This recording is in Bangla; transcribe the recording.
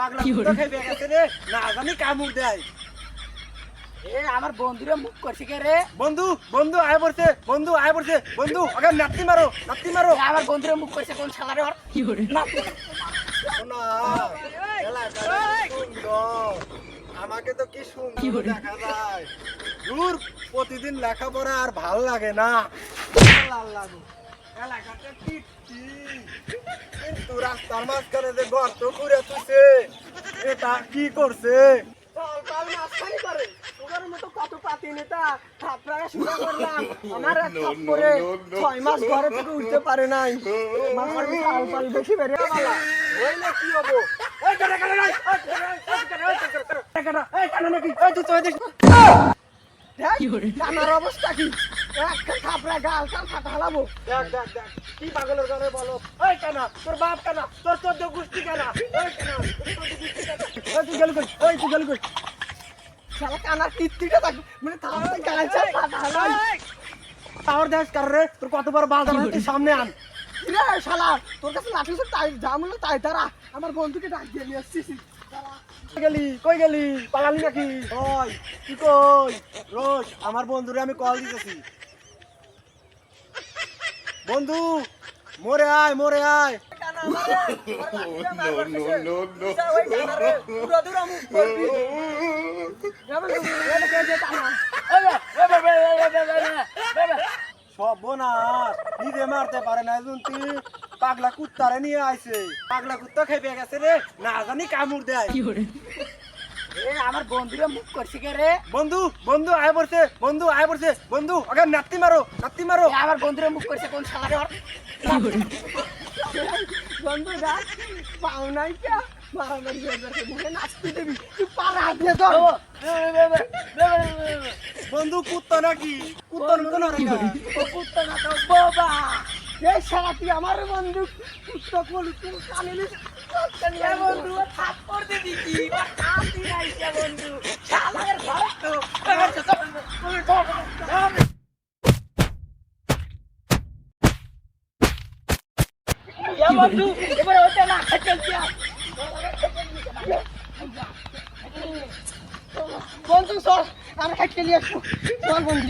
পাগলা কুত্তা খাইবে গেছে রে, না জানি কামড় দেয়। আমার বন্ধুরা মুখ করছে কে রে? বন্ধু বন্ধু আয় পড়ছে, বন্ধু আয় পড়ছে, বন্ধু আগে নাতি মারো, নাতি মারো। আমার বন্ধুরা মুখ করছে কোন শালারে ওর? শোনা, এলাকাটা কি সুন্দর, আমাকে তো কি সুন্দর দেখা যায়। দূর, প্রতিদিন লেখাপড়া আর ভাল লাগে না। আল্লাহ গো, এলাকাটা কি ঠিক। কিন্তু রাস্তার মাঝখানে যে গর্ত করে তুলছে, এটা কি করছে? তোদের মতো কত পাতি নেতা থাপড়ায় শুরু করলাম, আমার এক থাপ্পড়ে 6 মাস ঘরে থেকে উঠতে পারে নাই। আমার পাল পাল বেশি বেড়ে গেল। হইলে কি হবো? এই কাটা কাটা নাই, এই কাটা, এই কাটা নাকি? এই তুই তো দেখ। আমার অবস্থা কি? একটা থাপড়া গাল কাল ফাটা হালাবো। দেখ দেখ দেখ, কি পাগলের গানে বলো। এই কানা, তোর বাপ কানা, তোর 14 গোষ্ঠী কানা। এই কানা, তোর 14 গোষ্ঠী কানা। এই তুই গেলি কই? এই তুই গেলি কই? শালা কানার টিটটিটা থাক মানে থাপড়া গাল চাল ফাটা হালাই। টাওয়ার দেখ কার রে, তোর কতবার বাল দাঁড়া, তুই সামনে আন। কিরে শালা, তোর কাছে লাঠি আছে তাই জামলে তাই তারা আমার বন্ধুকে ডাক দিয়ে নিয়ে আসছিস। কই গেলি? কই গেলি? পালালি নাকি? ওই, তুই কই? রোজ, আমার বন্ধুরে আমি কল দিতেছি। বন্ধু, মোরে আয়, মোরে আয়। সর্বনাশ, নিজে মারতে পারে না জুনতি, পাগলা কুত্তারে নিয়ে আইছে। পাগলা কুত্তা খাইবে গেছে রে, না জানি কামড় দেয়। আমার বন্ধুরা মুখ করছে কে রে? বন্ধু বন্ধু আয় পড়ছে, বন্ধু আয় পড়ছে, বন্ধু আগে নাতি মারো, নাতি মারো। আমার বন্ধুরা মুখ করছে কোন শালারে ওর? বন্ধু দেখ পাও নাই কে মারামারি করবে মুখে নাচতে দিবি তুই পারা হাত দিয়ে ধর। বন্ধু কুত্তা নাকি? কুত্তার মতো না রে। ও কুত্তা না তো বাবা, এই শালা তুই আমার বন্ধু কুত্তা বলি তুই কানে নিস। এ বন্ধু থাপ্পড় দে দিছি বা কান দি নাইছে বন্ধু শালার ঘরে তো বন্ধু এবারে ওটা না খেতে বন্ধু সর আমি খেতে নিয়ে আসবো বন্ধু।